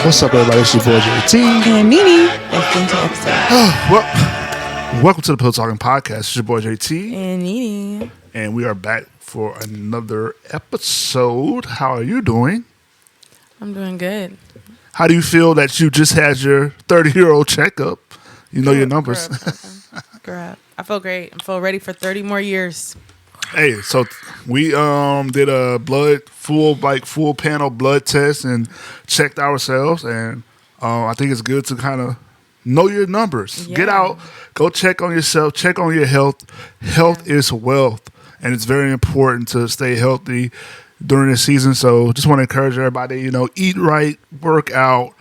What's up, everybody? It's your boy JT. And Nene. Let's get into the episode. Welcome to the Pill Talking Podcast. It's your boy JT. And Nene. And we are back for another episode. How are you doing? I'm doing good. How do you feel that you just had your 30-year-old checkup? You know your numbers. Girl, I feel great. I feel ready for 30 more years. Hey, so we did a full panel blood test and checked ourselves, and I think it's good to kind of know your numbers. Yeah. Get out, go check on yourself, check on your health. Health is wealth, and it's very important to stay healthy during the season. So just want to encourage everybody, eat right, work out,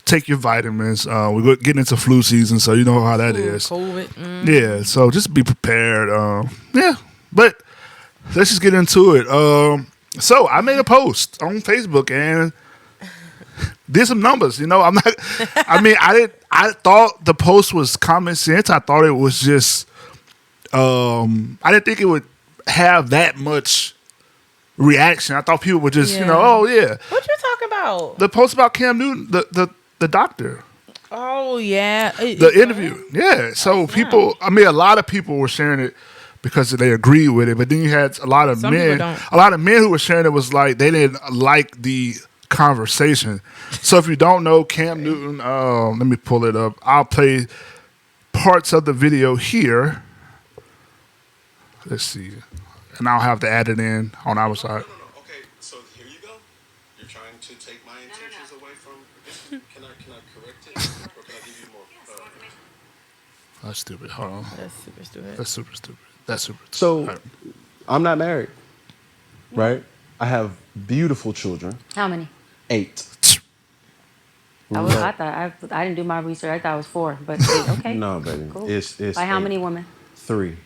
take your vitamins. We're getting into flu season, so you know how that is. COVID. Yeah, so just be prepared. But let's just get into it. So I made a post on Facebook and did some numbers. I thought the post was common sense. I thought it was just, I didn't think it would have that much reaction. I thought people would just, oh yeah. What you talking about? The post about Cam Newton, the doctor. Oh, yeah. The interview. Yeah. So people, a lot of people were sharing it because they agreed with it. But then you had a lot of men who were sharing it was like they didn't like the conversation. So if you don't know Cam Newton, let me pull it up. I'll play parts of the video here. Let's see. And I'll have to add it in on our side. No. Okay, so here you go. You're trying to take my intentions away from this. Can I correct it? Or can I give you more? That's stupid. Hold on. That's super stupid. That's super stupid. That's super stupid. So, right. I'm not married, right? I have beautiful children. How many? 8. I thought I didn't do my research. I thought it was 4, but 8, okay. No, baby. Cool. It's By how 8. many women? 3.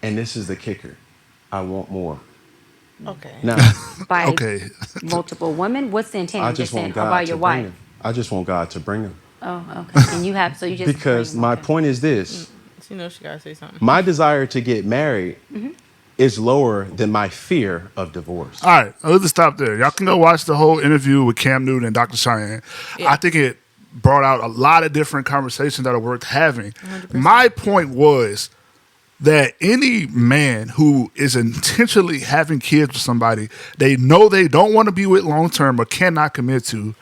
And this is the kicker. I want more. Okay. Now, By Okay. multiple women? What's the intent? I You're just saying, want or God by to your bring wife? them. I just want God to bring them. Oh, okay. And you have, so you just Because my point is this. She knows she got to say something. My desire to get married is lower than my fear of divorce. All right, let's just stop there. Y'all can go watch the whole interview with Cam Newton and Dr. Cheyenne. Yeah. I think it brought out a lot of different conversations that are worth having. 100%. My point was that any man who is intentionally having kids with somebody they know they don't want to be with long term or cannot commit to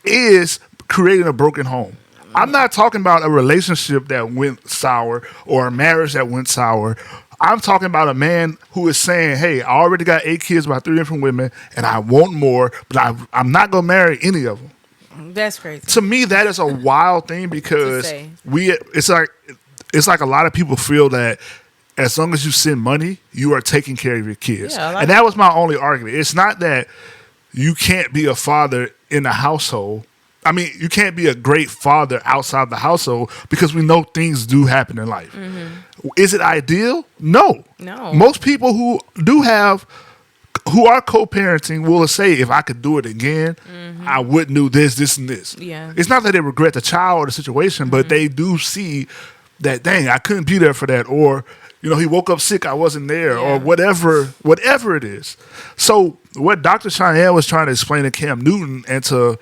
is creating a broken home. I'm not talking about a relationship that went sour or a marriage that went sour. I'm talking about a man who is saying, hey, I already got 8 kids by 3 different women and I want more, but I'm not going to marry any of them. That's crazy. To me, that is a wild thing because it's like a lot of people feel that as long as you send money, you are taking care of your kids. Yeah, and that was my only argument. It's not that you can't be a father in the household. I mean, you can't be a great father outside the household because we know things do happen in life. Mm-hmm. Is it ideal? No. Most people who are co-parenting will say, if I could do it again, I wouldn't do this, and this. Yeah. It's not that they regret the child or the situation, but they do see that, dang, I couldn't be there for that. Or, he woke up sick, I wasn't there, or whatever it is. So what Dr. Cheyenne was trying to explain to Cam Newton and to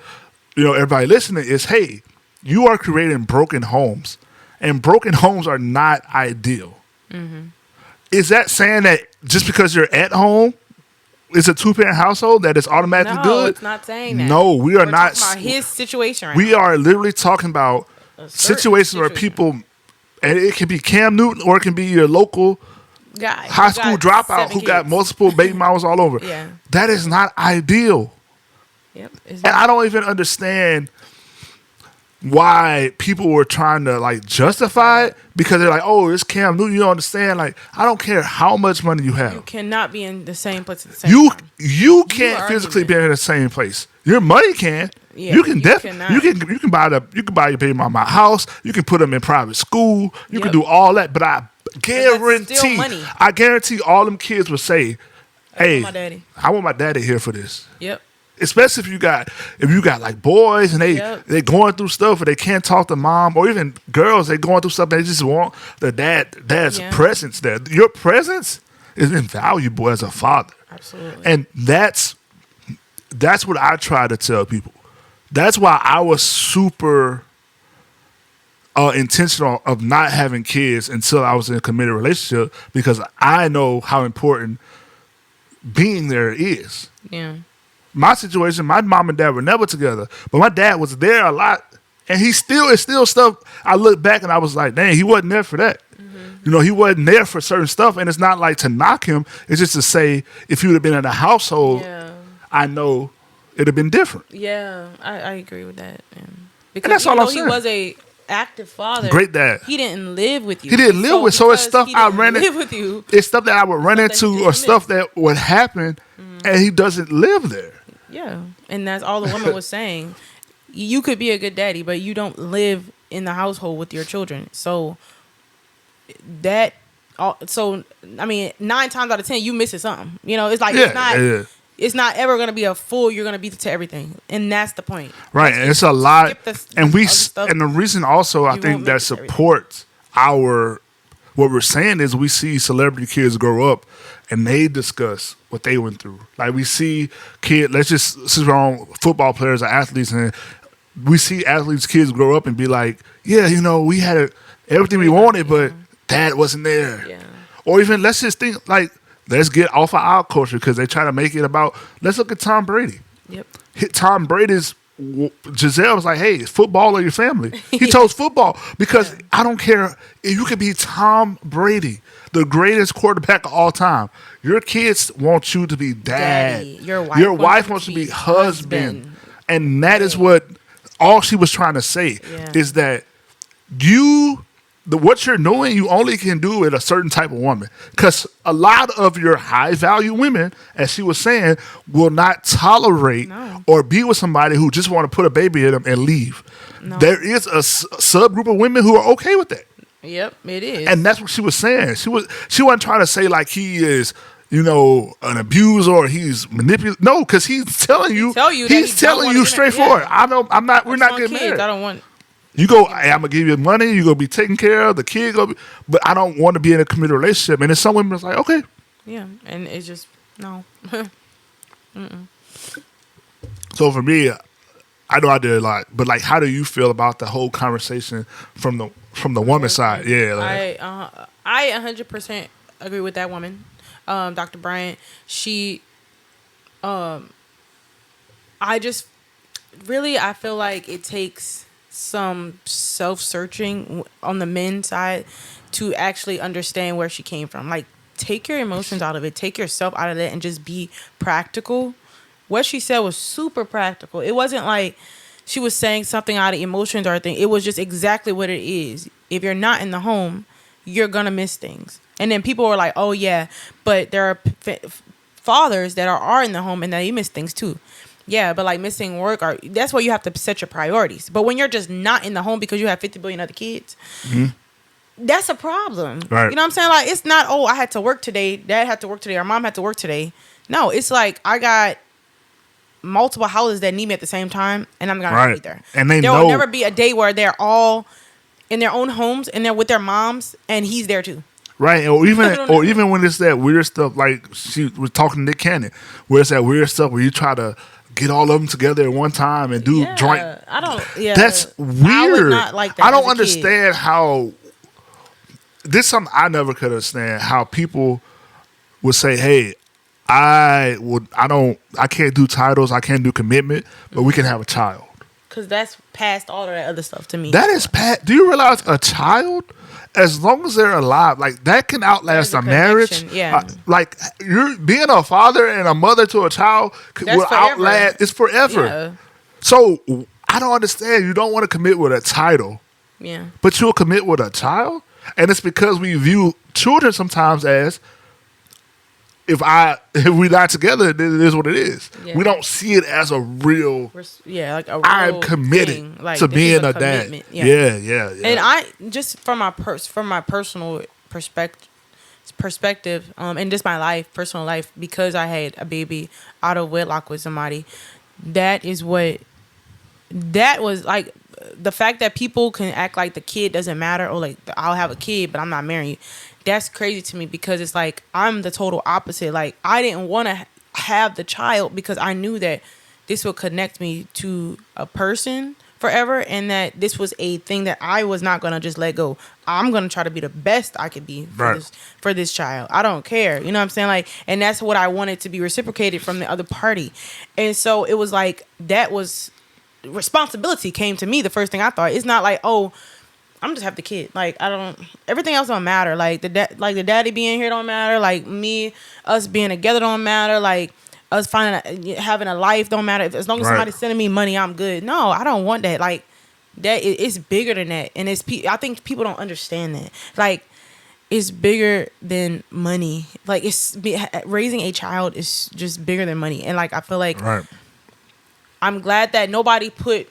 everybody listening is, hey, you are creating broken homes, and broken homes are not ideal. Mm-hmm. Is that saying that just because you're at home, it's a 2-parent household that is automatically good? No, it's not saying that. No, we're not. Talking about his situation right we now. are literally talking about situations where people, and it can be Cam Newton or it can be your local guy, high school dropout who got multiple baby mamas all over. Yeah. That is not ideal. Yep. And I don't even understand why people were trying to justify it because they're like, oh, it's Cam Newton. You don't understand. I don't care how much money you have. You cannot be in the same place at the same time. You can't physically be in the same place. Your money can. Yeah, you can cannot. you can buy your baby mama a house. You can put them in private school. You can do all that. But I guarantee all them kids would say, hey, I want my daddy here for this. Yep. Especially if you got like boys and they going through stuff or they can't talk to mom, or even girls, they going through stuff, they just want the dad's presence there. Your presence is invaluable as a father. Absolutely. And that's that's what I try to tell people. That's why I was super intentional of not having kids until I was in a committed relationship, because I know how important being there is. Yeah. My situation, my mom and dad were never together, but my dad was there a lot, and it's still stuff I look back and I was like, dang, he wasn't there for that. You know, he wasn't there for certain stuff, and it's not like to knock him. It's just to say, if he would have been in a household, Yeah. I know it'd have been different. Yeah, I agree with that. Because that's all even I'm though saying. he was a active father, Great dad. he didn't live with you. He didn't live with, so it's because stuff he I didn't ran live with you. It's stuff that I would run Stuff that into, he or just stuff missed. that would happen, and he doesn't live there. Yeah, and that's all the woman was saying. You could be a good daddy, but you don't live in the household with your children. So that, so I mean, 9 times out of 10, you missing something. You know, it's like it's not ever gonna be a full. You're gonna be to everything, and that's the point. Right, and it's a lot, and other stuff. and the reason also I You think won't that make it to everything. supports our what we're saying is we see celebrity kids grow up and they discuss what they went through. Like we see kids, let's just since we're on football players or athletes, and we see athletes' kids grow up and be like, yeah, you know, we had everything we wanted, but dad wasn't there. Yeah. Or even let's just think like, let's get off of our culture because they try to make it about. Let's look at Tom Brady. Yep. Tom Brady's Giselle was like, hey, it's football or your family. He chose football because I don't care if you could be Tom Brady, the greatest quarterback of all time. Your kids want you to be dad. Daddy. Your wife wants to be husband. And that is what all she was trying to say is that what you're doing, you only can do with a certain type of woman. Because a lot of your high value women, as she was saying, will not tolerate or be with somebody who just want to put a baby in them and leave. No. There is a subgroup of women who are okay with that. Yep, it is. And that's what she was saying. She wasn't trying to say like he is, you know, an abuser or he's manipulative. No, because he's telling you, he's telling you straightforward. We're not getting married. I don't want. You go, hey, I'm gonna give you money. You gonna be taken care of. The kid gonna be, but I don't want to be in a committed relationship. And then some women is like, okay, yeah, and it's just no. So for me, I know I did a lot, but like, how do you feel about the whole conversation from the woman's side? Yeah, like, I 100% agree with that woman, Dr. Bryant. She, I feel like it takes some self-searching on the men's side to actually understand where she came from. Like, take your emotions out of it, take yourself out of it, and just be practical. What she said was super practical. It wasn't like she was saying something out of emotions or anything. It was just exactly what it is. If you're not in the home, you're gonna miss things. And then people were like, oh yeah, but there are fathers that are in the home and they miss things too. Yeah, but like missing work, that's where you have to set your priorities. But when you're just not in the home because you have 50 billion other kids, that's a problem. Right. You know what I'm saying? Like, it's not, oh, I had to work today, dad had to work today, or mom had to work today. No, it's like I got multiple houses that need me at the same time, and I'm gonna be there. And there will never be a day where they're all in their own homes and they're with their moms, and he's there too. Right, or even when it's that weird stuff, like she was talking to Nick Cannon, where it's that weird stuff where you try to get all of them together at one time and do joint. I don't. Yeah, that's weird. I would not like that. I don't understand how. This is something I never could understand. How people would say, "Hey, I can't do titles. I can't do commitment, but we can have a child." Because that's past all of that other stuff to me. That is past. Do you realize a child, as long as they're alive, like that can outlast a marriage. Yeah. Like you're being a father and a mother to a child will outlast. It's forever. Yeah. So I don't understand. You don't want to commit with a title. Yeah. But you'll commit with a child, and it's because we view children sometimes as if we're not together, then it is what it is. Yeah. We don't see it as a real. Yeah, like a real I'm committed thing. Like, to being a dad. Yeah. And I just from my personal perspective, and just my personal life, because I had a baby out of wedlock with somebody. That was like the fact that people can act like the kid doesn't matter, or like I'll have a kid, but I'm not married. That's crazy to me, because it's like I'm the total opposite. Like, I didn't want to have the child because I knew that this will connect me to a person forever, and that this was a thing that I was not gonna just let go. I'm gonna try to be the best I could be for this child. I don't care. You know what I'm saying? Like, and that's what I wanted to be reciprocated from the other party. And so it was like that was responsibility came to me. The first thing I thought, it's not like, oh, I'm just have the kid. Like, I don't. Everything else don't matter. Like the daddy being here don't matter. Like us being together don't matter. Like us having a life don't matter. As long as somebody's sending me money, I'm good. No, I don't want that. Like that, it's bigger than that. And I think people don't understand that. Like it's bigger than money. Like raising a child is just bigger than money. And like I feel like I'm glad that nobody put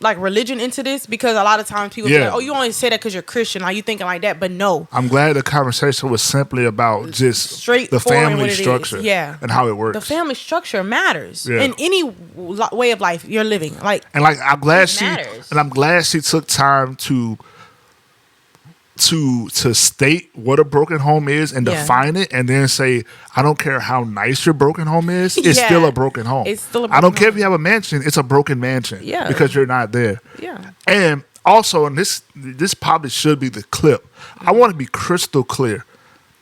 like religion into this, because a lot of times people be like, oh, you only say that because you're Christian. Are you thinking like that? But no. I'm glad the conversation was simply about just the family structure and how it works. The family structure matters in any way of life you're living. Like, and like I'm glad she took time to state what a broken home is and define it, and then say, I don't care how nice your broken home is, it's still a broken home. It's still a broken I don't care if you have a mansion, it's a broken mansion. Yeah. Because you're not there. Yeah. And also, and this probably should be the clip, I want to be crystal clear.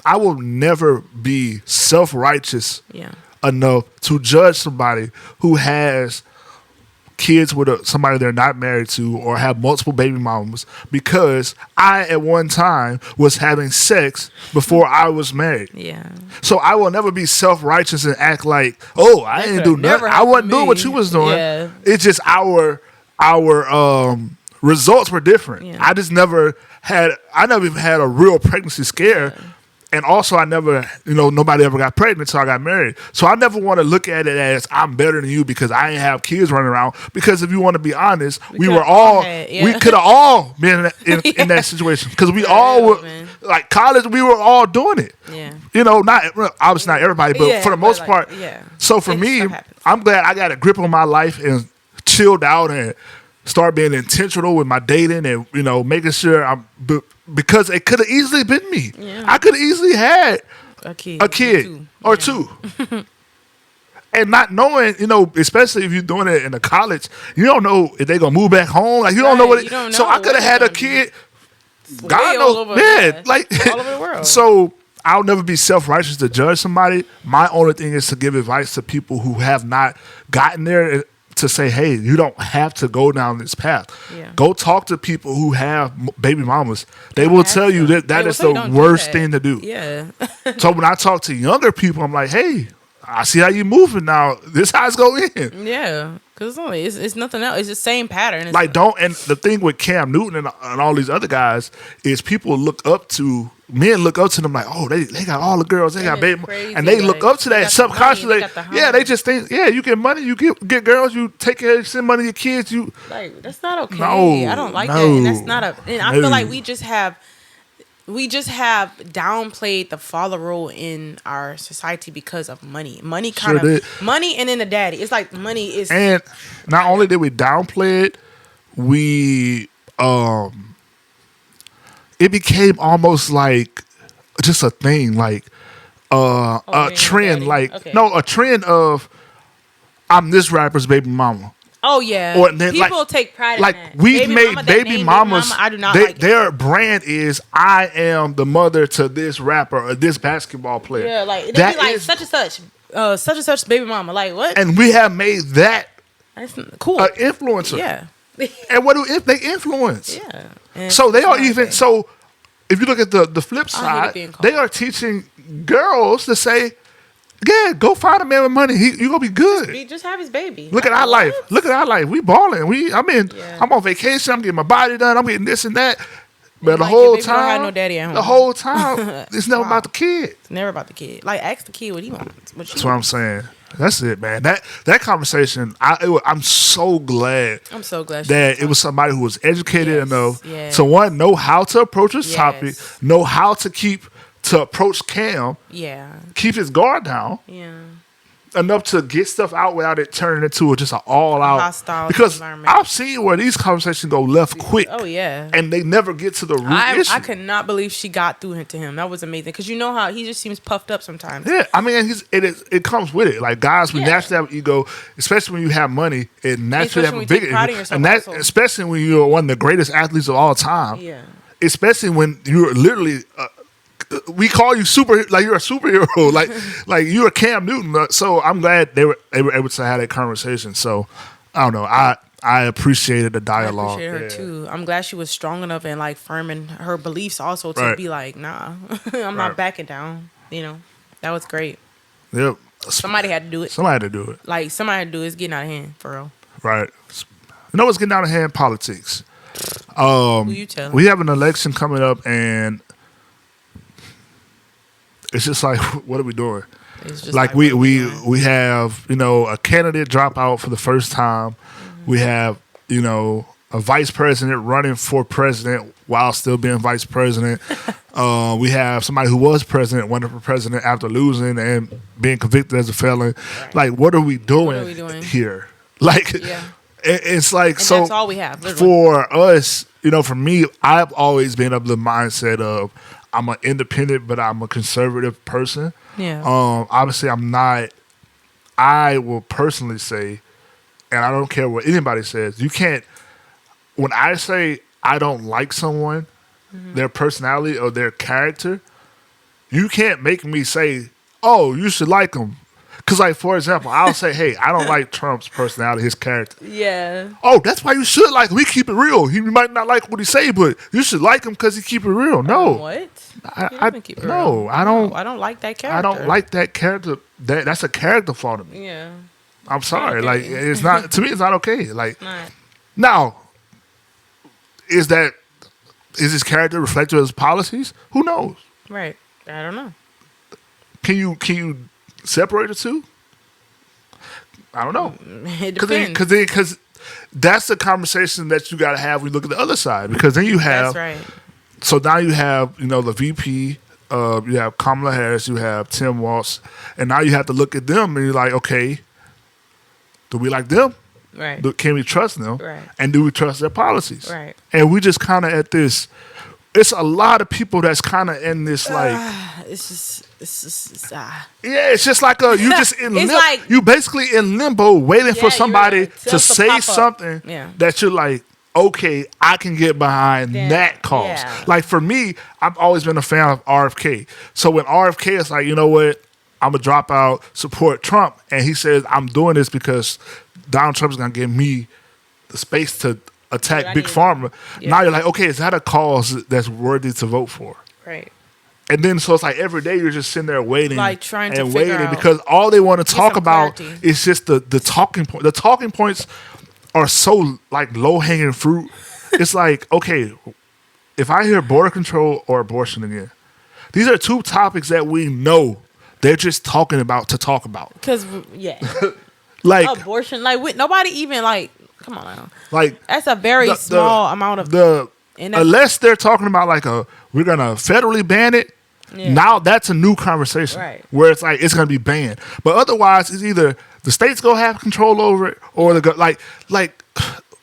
I will never be self-righteous enough to judge somebody who has kids with somebody they're not married to or have multiple baby mamas, because I at one time was having sex before I was married. Yeah. So I will never be self-righteous and act like, oh, I didn't do nothing. I wasn't doing what you was doing. Yeah. It's just our results were different. Yeah. I never even had a real pregnancy scare. Yeah. And also, I never, nobody ever got pregnant until I got married. So I never want to look at it as I'm better than you because I didn't have kids running around. Because if you want to be honest, we could have all been in that situation. Because we all were, like college, we were all doing it. Yeah. Obviously not everybody, but for the most part. Yeah. So for me, I'm glad I got a grip on my life and chilled out and start being intentional with my dating and, making sure because it could have easily been me. Yeah. I could have easily had a kid or two. And not knowing, especially if you're doing it in a college, you don't know if they're going to move back home. Like, you don't know what it, so I could have had a kid. God knows, all over the world. So I'll never be self-righteous to judge somebody. My only thing is to give advice to people who have not gotten there, to say, hey, you don't have to go down this path. Yeah. Go talk to people who have baby mamas. They will tell you that is the worst thing to do. Yeah. So when I talk to younger people, I'm like, hey, I see how you moving now. This how it's going in. Yeah. Because it's nothing else. It's the same pattern. And the thing with Cam Newton and all these other guys is men look up to them like, oh, they got all the girls, they got baby, and they look up to that subconsciously. They just think, you get money, you get girls, you take care, you send money to your kids, you like that's not okay. No, I don't like that, and that's not and I feel like we just have downplayed the father role in our society because of money. Money money, and then the daddy. It's like money is, and not only did we downplay it, we it became almost like just a thing, like a trend, a trend of I'm this rapper's baby mama. Oh yeah, people take pride in that. We've made baby mamas. I do not their brand is I am the mother to this rapper or this basketball player. Yeah, like they be like such and such baby mama. Like what? And we have made that cool an influencer. Yeah. And what do they influence? Yeah. And so they are even so. If you look at the flip side, they are teaching girls to say, yeah, go find a man with money. You're going to be good. Just have his baby. Look at our life. Look at our life. We balling. I'm on vacation. I'm getting my body done. I'm getting this and that. But the whole time, don't have no daddy at home. The whole time, it's never about the kid. It's never about the kid. Like, ask the kid what he wants. That's what I'm saying. That's it, man. That conversation, I'm so glad. I'm so glad that it was somebody who was educated enough to know how to approach this topic, know how to approach Cam, keep his guard down, enough to get stuff out without it turning into just an all out hostile because environment. I've seen where these conversations go left quick. Oh yeah. And they never get to the root issue. I could not believe she got through to him. That was amazing because you know how he just seems puffed up sometimes. Yeah, I mean, it comes with it. Like guys, we Yeah. naturally have ego, especially when you have money. It naturally Especially have when a you big take pride in ego, yourself and that also. especially when you're one of the greatest athletes of all time. Yeah. Especially when you're literally, we call you you're a superhero, like you're a Cam Newton. So I'm glad they were able to have that conversation. So I don't know, I appreciated the dialogue. I appreciate her too. I'm glad she was strong enough and like firm in her beliefs also to Right. be like, nah, I'm Right. not backing down. You know, that was great. Yep. Somebody had to do it. Somebody had to do it. Like somebody had to do it. It's getting out of hand for real. Right. You know what's getting out of hand? Politics. Who you tell? We have an election coming up, and it's just like, what are we doing? It's just Like what are doing? we have a candidate drop out for the first time. Mm-hmm. We have a vice president running for president while still being vice president. We have somebody who was president running for president after losing and being convicted as a felon. Right. Like, what are we doing, are we doing? here? Like, Yeah. it's like And so. that's all we have. Literally. For us, for me, I've always been of the mindset of I'm an independent, but I'm a conservative person. Yeah. Obviously, I'm not. I will personally say, and I don't care what anybody says, you can't. When I say I don't like someone, their personality or their character, you can't make me say, "Oh, you should like them." Because, like, for example, I'll say, "Hey, I don't like Trump's personality, his character." Yeah. Oh, that's why you should like him. We keep it real. He might not like what he say, but you should like him because he keep it real. No, What? I He doesn't keep it no, real. I don't. No, I don't like that character. I don't like that character. That's a character flaw to me. Yeah. I'm sorry. Okay. Like, it's not to me. It's not okay. Like, Not. now, is his character reflective of his policies? Who knows? Right. I don't know. Can you separate the two? I don't know. It depends. Because that's the conversation that you got to have when you look at the other side. Because then you have, That's right. so now you have, the VP, you have Kamala Harris, you have Tim Walz, and now you have to look at them and you're like, okay, do we like them? Right. Can we trust them? Right. And do we trust their policies? Right. And we just kind of at this, it's a lot of people that's kind of in this like, It's just yeah, it's just like you just in It's limbo. like- You basically in limbo waiting for Yeah, somebody you're to supposed to say pop up. something Yeah. that you're like, okay, I can get behind Yeah, that cause. yeah. Like for me, I've always been a fan of RFK. So when RFK is like, you know what, I'm gonna drop out, support Trump, and he says I'm doing this because Donald Trump's gonna give me the space to attack I Big need to Pharma. Yeah. Now you're like, okay, is that a cause that's worthy to vote for? right. And then so it's like every day you're just sitting there waiting, Like, trying to and figure waiting out- because all they want to talk some about clarity. is just the talking point. The talking points are so like low hanging fruit. It's like, okay, if I hear border control or abortion again, these are two topics that we know they're just talking about to talk about. Because yeah, Like, abortion. Like nobody even like. Come on now. like That's a very small amount of. and that's- unless they're talking about like we're gonna federally ban it. Yeah. Now that's a new conversation, Right. where it's like it's gonna be banned. But otherwise, it's either the states gonna have control over it, or the like.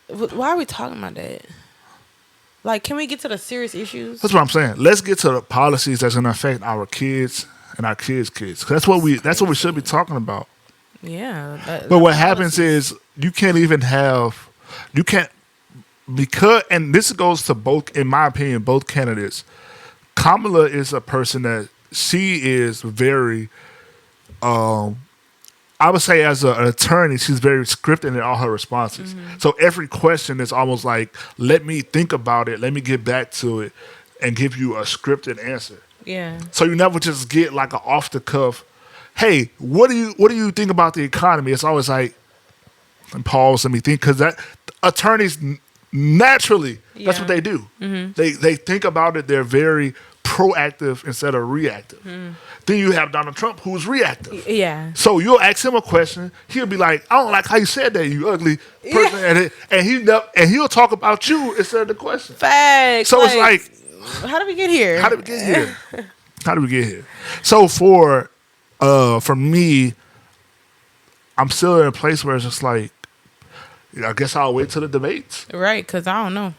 Why are we talking about that? Like, can we get to the serious issues? That's what I'm saying. Let's get to the policies that's gonna affect our kids and our kids' kids. 'Cause that's what we should be talking about. Yeah. But what happens is you can't because, and this goes to both, in my opinion, both candidates. Kamala is a person that she is very, I would say as an attorney, she's very scripted in all her responses. So every question is almost like, let me think about it, let me get back to it, and give you a scripted answer. Yeah. So you never just get like an off the cuff, hey, what do you think about the economy? It's always like, and pause, let me think, because that attorneys naturally, that's what Yeah. they do. They think about it. They're very proactive instead of reactive. Then you have Donald Trump, who's reactive. Yeah. So you'll ask him a question, he'll be like, "I don't like how you said that, you ugly person," and he'll talk about you instead of the question. Facts. So it's like, how did we get here? how did we get here? How did we get here? So for me, I'm still in a place where it's just like, I guess I'll wait till the debates. Right, because I don't know.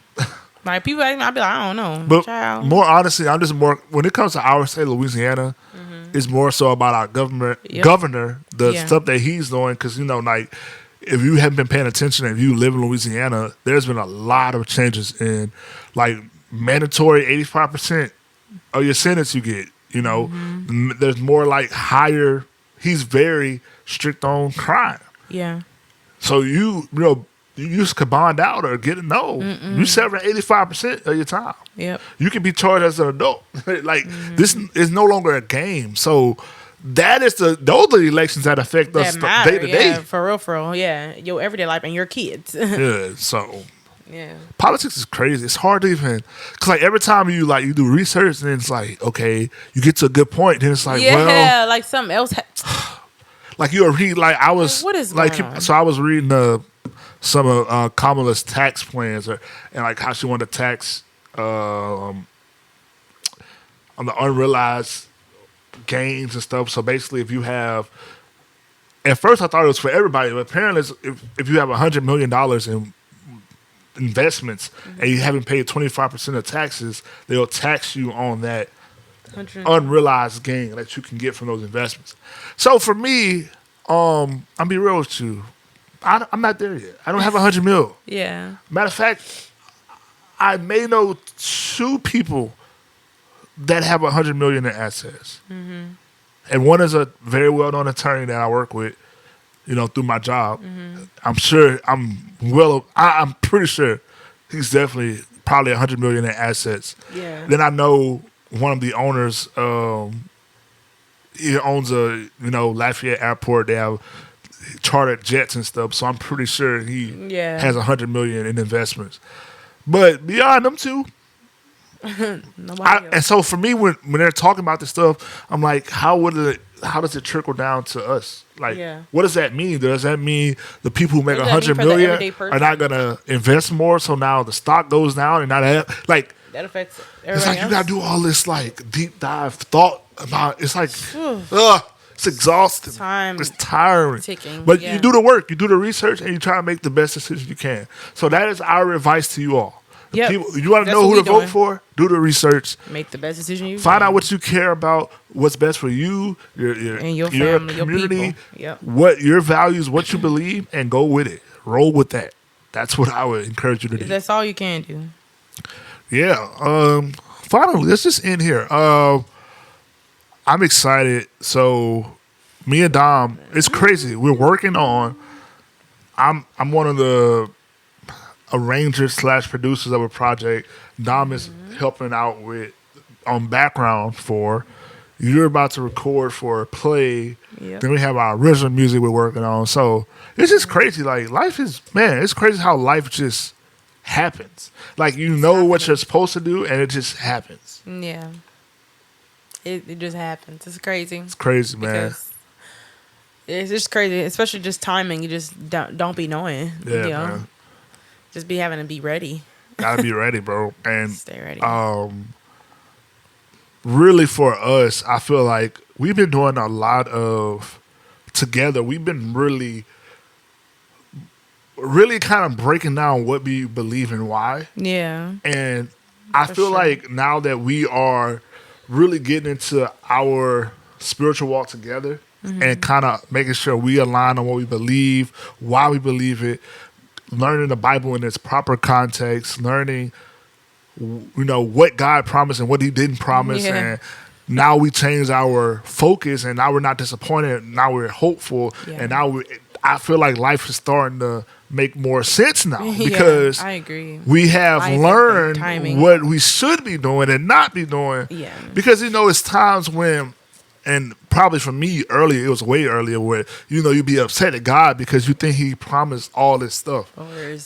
Like, people ask me, I'll be like, I don't know. But Child. more honestly, I'm just more, when it comes to our state, Louisiana, it's more so about our governor, the stuff that he's doing. Because, like, if you haven't been paying attention, if you live in Louisiana, there's been a lot of changes in, like, mandatory 85% of your sentence you get. There's more like higher. He's very strict on crime. Yeah. So you just could bond out or get you serving 85% of your time. Yep. You can be charged as an adult. Like this is no longer a game. So that is those are the elections that affect us day to day. For real. Yeah, your everyday life and your kids. Yeah. So. Yeah. Politics is crazy. It's hard to even, cause like every time you do research, and it's like, okay, you get to a good point, then it's like, well, like something else. Like you'll read, like I was, what is like, going on? So I was reading some of Kamala's tax plans, and like how she wanted to tax on the unrealized gains and stuff. So basically, if you have, at first I thought it was for everybody, but apparently, if you have $100 million in investments and you haven't paid 25% of taxes, they'll tax you on that unrealized gain that you can get from those investments. So for me, I'll be real with you, I'm not there yet. I don't have 100 mil. Yeah. Matter of fact, I may know 2 people that have 100 million in assets, and one is a very well-known attorney that I work with, through my job. I'm pretty sure he's definitely probably 100 million in assets. Yeah. Then I know one of the owners, he owns a, Lafayette Airport. They have chartered jets and stuff. So I'm pretty sure he has 100 million in investments. But beyond them two, and so for me, when they're talking about this stuff, I'm like, how does it trickle down to us? Like, what does that mean? Does that mean the people who make 100 million are not going to invest more? So now the stock goes down and that affects everybody it's like else? You got to do all this like deep dive thought about. It's like, it's exhausting. It's tiring. Ticking, but you do the work, you do the research, and you try to make the best decision you can. So that is our advice to you all. Yep. You want to know who to vote for? Do the research. Make the best decision you Find out what you care about, what's best for you, your family, community, your people. Yep. What your values, what you believe, and go with it. Roll with that. That's what I would encourage you to do. That's all you can do. Yeah. Finally, let's just end here. I'm excited. So me and Dom, it's crazy. We're working on. I'm one of the arrangers / producers of a project. Dom is helping out with on background for. You're about to record for a play. Yep. Then we have our original music we're working on. So it's just crazy. Like life is, man, it's crazy how life just happens. Like what you're supposed to do and it just happens. Yeah. It just happens. It's crazy. It's crazy, man. It's just crazy, especially just timing. You just don't be knowing. Yeah, man. Just be having to be ready. Gotta be ready, bro. And stay ready. Really for us, I feel like we've been doing a lot of together. We've been really kind of breaking down what we believe and why. Yeah. And I feel like now that we are really getting into our spiritual walk together and kind of making sure we align on what we believe, why we believe it, learning the Bible in its proper context, learning, what God promised and what he didn't promise. Yeah. And now we change our focus and now we're not disappointed. Now we're hopeful. Yeah. And now I feel like life is starting to make more sense now because I agree. We have learned what we should be doing and not be doing. Yeah. Because, it's times when, and probably for me earlier, it was way earlier where, you'd be upset at God because you think he promised all this stuff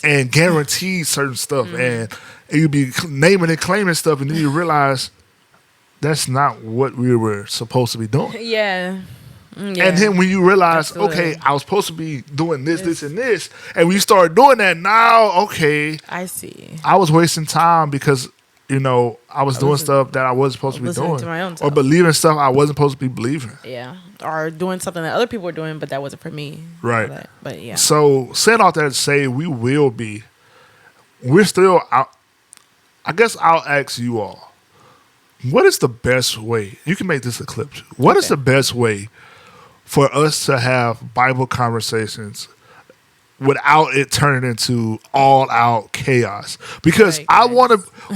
and guaranteed certain stuff. And you'd be naming and claiming stuff and then you realize that's not what we were supposed to be doing. Yeah. And then when you realize, okay, I was supposed to be doing this, and this, and when you start doing that now, okay. I see. I was wasting time because, I was doing stuff that I wasn't supposed to be listening doing, to my own or self. believing stuff I wasn't supposed to be believing. Yeah, or doing something that other people were doing, but that wasn't for me. Right. But yeah. So saying all that to say, we're still out. I guess I'll ask you all, what is the best way? You can make this a clip. What is the best way for us to have Bible conversations without it turning into all out chaos? Because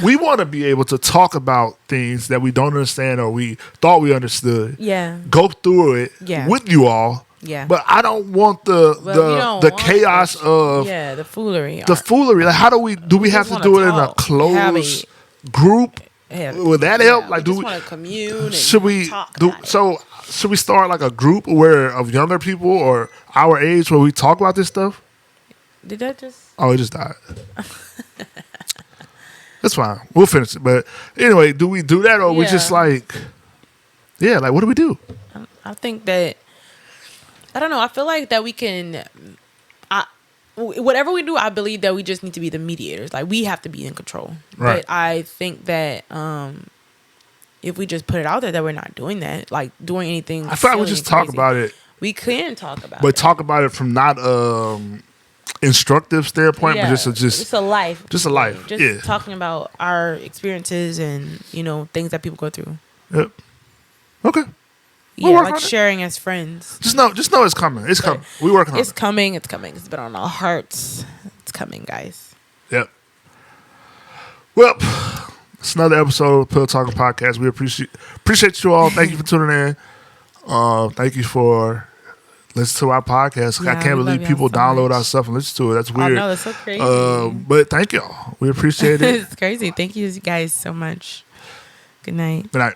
we want to be able to talk about things that we don't understand or we thought we understood. Yeah. Go through it with you all. Yeah. But I don't want the chaos of the foolery. The foolery. Like, how do we have to do it in a closed group? Would that help? Like, we just want to commune. Should we do so? Should we start like a group of younger people or our age where we talk about this stuff? Did that just? Oh, it just died. That's fine. We'll finish it. But anyway, do we do that or we just like what do we do? I think that I don't know. I feel like that we can. Whatever we do, I believe that we just need to be the mediators. Like, we have to be in control. Right. But I think that if we just put it out there that we're not doing that, like doing anything, I feel like we just talk about it. We can talk about it, but talk about it from not instructive standpoint, but just a life, just a life. Just talking about our experiences and things that people go through. Yep. Okay. Yeah, like sharing as friends. Just know it's coming. It's coming. We working on it. It's coming. It's coming. It's been on our hearts. It's coming, guys. Yep. Well, it's another episode of Pill Talking Podcast. We appreciate you all. Thank you for tuning in. Thank you for listening to our podcast. Yeah, I can't believe people download our stuff and listen to it. That's weird. I know, that's so crazy. But thank y'all. We appreciate it. It's crazy. Thank you guys so much. Good night. Good night.